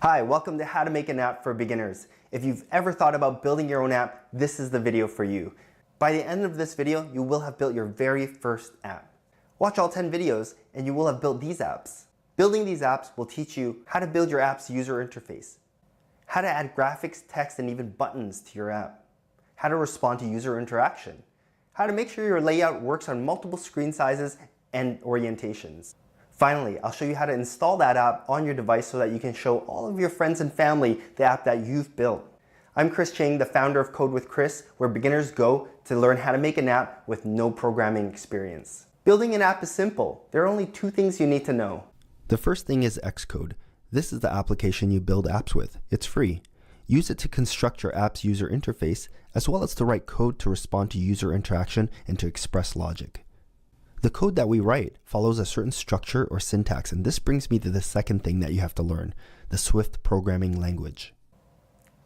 Hi, welcome to How to Make an App for Beginners. If you've ever thought about building your own app, this is the video for you. By the end of this video, you will have built your very first app. Watch all 10 videos and you will have built these apps. Building these apps will teach you how to build your app's user interface, how to add graphics, text, and even buttons to your app, how to respond to user interaction, how to make sure your layout works on multiple screen sizes and orientations. Finally, I'll show you how to install that app on your device so that you can show all of your friends and family the app that you've built. I'm Chris Chang, the founder of Code with Chris, where beginners go to learn how to make an app with no programming experience. Building an app is simple. There are only two things you need to know. The first thing is Xcode. This is the application you build apps with. It's free. Use it to construct your app's user interface, as well as to write code to respond to user interaction and to express logic. The code that we write follows a certain structure or syntax, and this brings me to the second thing that you have to learn, the Swift programming language.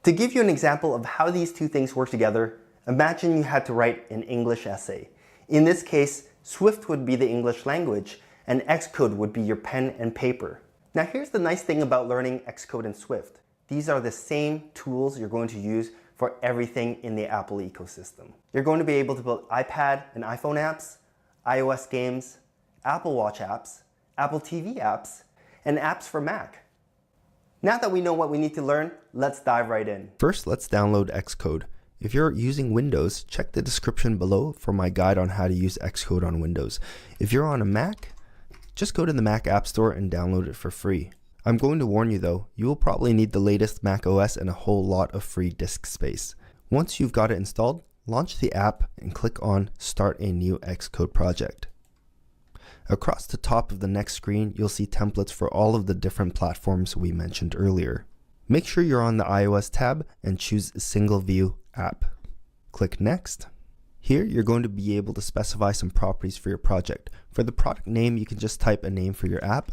To give you an example of how these two things work together, imagine you had to write an English essay. In this case, Swift would be the English language, and Xcode would be your pen and paper. Now here's the nice thing about learning Xcode and Swift. These are the same tools you're going to use for everything in the Apple ecosystem. You're going to be able to build iPad and iPhone apps, iOS games, Apple Watch apps, Apple TV apps, and apps for Mac. Now that we know what we need to learn, let's dive right in. First, let's download Xcode. If you're using Windows, check the description below for my guide on how to use Xcode on Windows. If you're on a Mac, just go to the Mac App Store and download it for free. I'm going to warn you though, you will probably need the latest Mac OS and a whole lot of free disk space. Once you've got it installed, launch the app and click on Start a New Xcode Project. Across the top of the next screen, you'll see templates for all of the different platforms we mentioned earlier. Make sure you're on the iOS tab and choose Single View App. Click Next. Here, you're going to be able to specify some properties for your project. For the product name, you can just type a name for your app.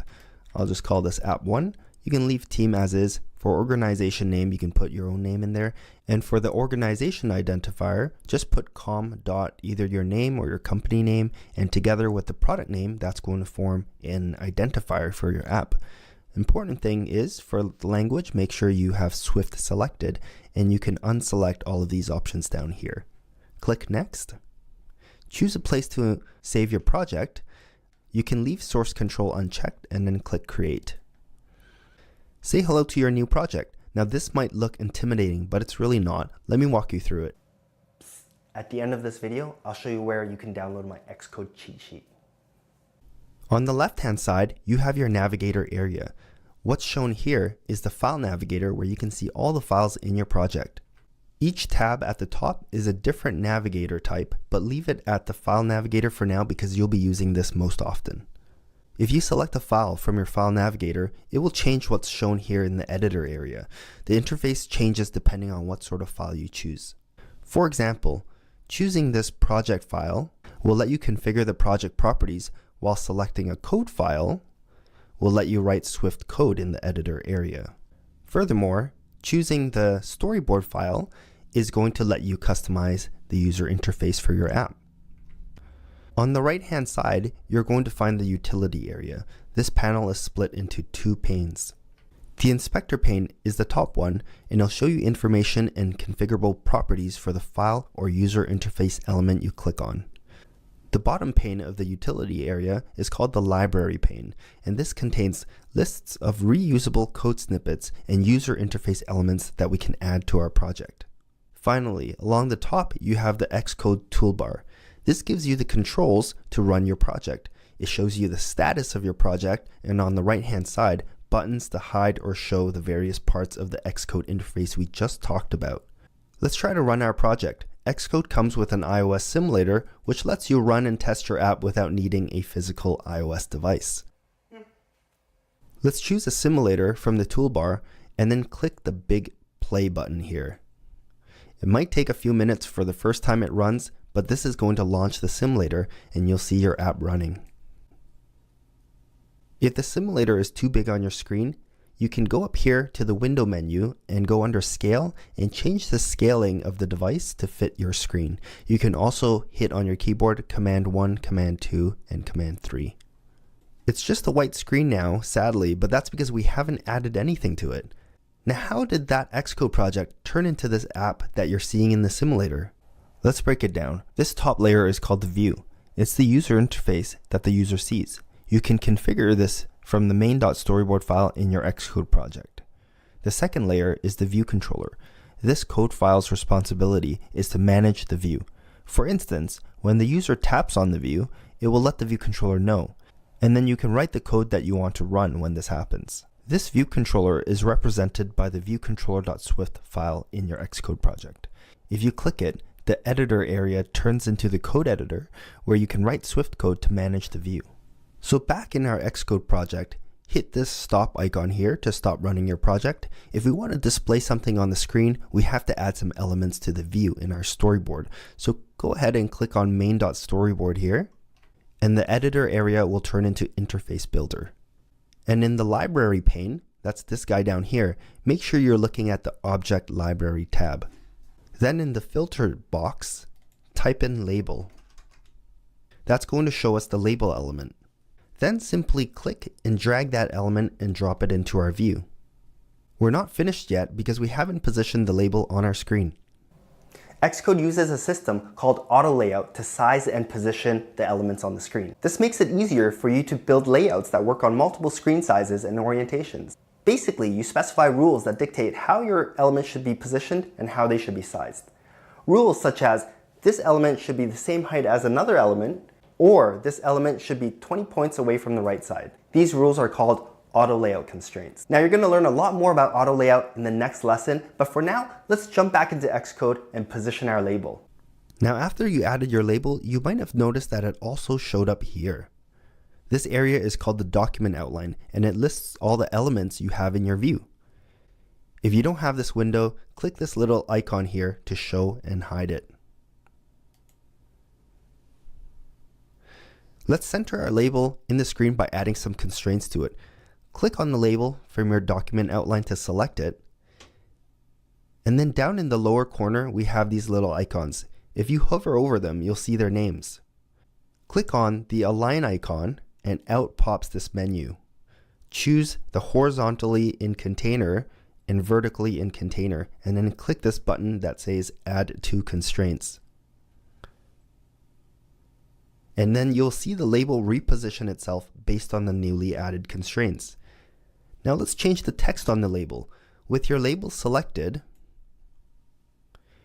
I'll just call this App 1. You can leave team as is. For organization name, you can put your own name in there. And for the organization identifier, just put com dot either your name or your company name, and together with the product name, that's going to form an identifier for your app. Important thing is, for the language, make sure you have Swift selected, and you can unselect all of these options down here. Click Next. Choose a place to save your project. You can leave source control unchecked and then click Create. Say hello to your new project. Now this might look intimidating, but it's really not. Let me walk you through it. At the end of this video, I'll show you where you can download my Xcode cheat sheet. On the left-hand side, you have your navigator area. What's shown here is the file navigator where you can see all the files in your project. Each tab at the top is a different navigator type, but leave it at the file navigator for now because you'll be using this most often. If you select a file from your file navigator, it will change what's shown here in the editor area. The interface changes depending on what sort of file you choose. For example, choosing this project file will let you configure the project properties, while selecting a code file will let you write Swift code in the editor area. Furthermore, choosing the storyboard file is going to let you customize the user interface for your app. On the right hand side, you're going to find the utility area. This panel is split into two panes. The inspector pane is the top one, and it'll show you information and configurable properties for the file or user interface element you click on. The bottom pane of the utility area is called the library pane, and this contains lists of reusable code snippets and user interface elements that we can add to our project. Finally, along the top, you have the Xcode toolbar. This gives you the controls to run your project. It shows you the status of your project, and on the right hand side, buttons to hide or show the various parts of the Xcode interface we just talked about. Let's try to run our project. Xcode comes with an iOS simulator, which lets you run and test your app without needing a physical iOS device. Let's choose a simulator from the toolbar and then click the big play button here. It might take a few minutes for the first time it runs, but this is going to launch the simulator and you'll see your app running. If the simulator is too big on your screen, you can go up here to the window menu and go under scale and change the scaling of the device to fit your screen. You can also hit on your keyboard Command 1, Command 2, and Command 3. It's just a white screen now, sadly, but that's because we haven't added anything to it. Now, how did that Xcode project turn into this app that you're seeing in the simulator? Let's break it down. This top layer is called the view. It's the user interface that the user sees. You can configure this from the main.storyboard file in your Xcode project. The second layer is the view controller. This code file's responsibility is to manage the view. For instance, when the user taps on the view, it will let the view controller know, and then you can write the code that you want to run when this happens. This view controller is represented by the viewcontroller.swift file in your Xcode project. If you click it, the editor area turns into the code editor where you can write Swift code to manage the view. So back in our Xcode project, hit this stop icon here to stop running your project. If we want to display something on the screen, we have to add some elements to the view in our storyboard. So go ahead and click on main.storyboard here, and the editor area will turn into interface builder. And in the library pane, that's this guy down here, make sure you're looking at the object library tab. Then in the filter box, type in label. That's going to show us the label element. Then simply click and drag that element and drop it into our view. We're not finished yet because we haven't positioned the label on our screen. Xcode uses a system called auto layout to size and position the elements on the screen. This makes it easier for you to build layouts that work on multiple screen sizes and orientations. Basically, you specify rules that dictate how your elements should be positioned and how they should be sized. Rules such as this element should be the same height as another element, or this element should be 20 points away from the right side. These rules are called auto layout constraints. Now you're going to learn a lot more about auto layout in the next lesson, but for now, let's jump back into Xcode and position our label. Now after you added your label, you might have noticed that it also showed up here. This area is called the document outline, and it lists all the elements you have in your view. If you don't have this window, click this little icon here to show and hide it. Let's center our label in the screen by adding some constraints to it. Click on the label from your document outline to select it. And then down in the lower corner, we have these little icons. If you hover over them, you'll see their names. Click on the align icon and out pops this menu. Choose the horizontally in container and vertically in container, and then click this button that says add to constraints. And then you'll see the label reposition itself based on the newly added constraints. Now let's change the text on the label. With your label selected,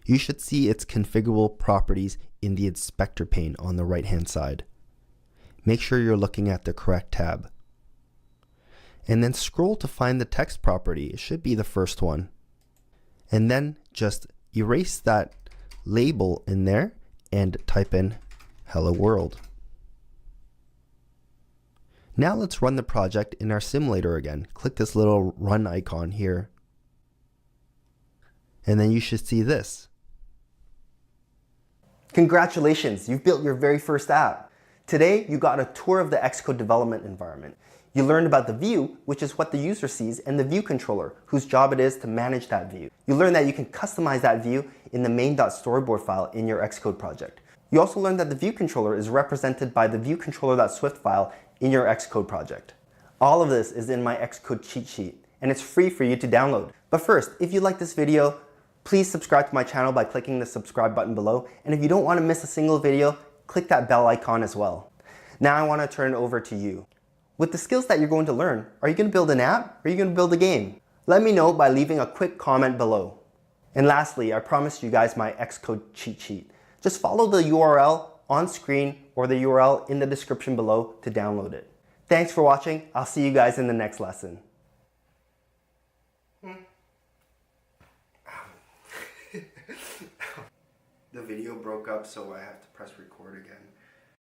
you should see its configurable properties in the inspector pane on the right hand side. Make sure you're looking at the correct tab. And then scroll to find the text property. It should be the first one. And then just erase that label in there and type in Hello World. Now let's run the project in our simulator again. Click this little run icon here. And then you should see this. Congratulations, you've built your very first app. Today, you got a tour of the Xcode development environment. You learned about the view, which is what the user sees, and the view controller, whose job it is to manage that view. You learned that you can customize that view in the main.storyboard file in your Xcode project. You also learned that the view controller is represented by the viewcontroller.swift file in your Xcode project. All of this is in my Xcode cheat sheet, and it's free for you to download. But first, if you like this video, please subscribe to my channel by clicking the subscribe button below. And if you don't want to miss a single video, click that bell icon as well. Now I want to turn it over to you. With the skills that you're going to learn, are you going to build an app or are you going to build a game? Let me know by leaving a quick comment below. And lastly, I promised you guys my Xcode cheat sheet. Just follow the URL on screen or the URL in the description below to download it. Thanks for watching. I'll see you guys in the next lesson. The video broke up, so I have to press record again.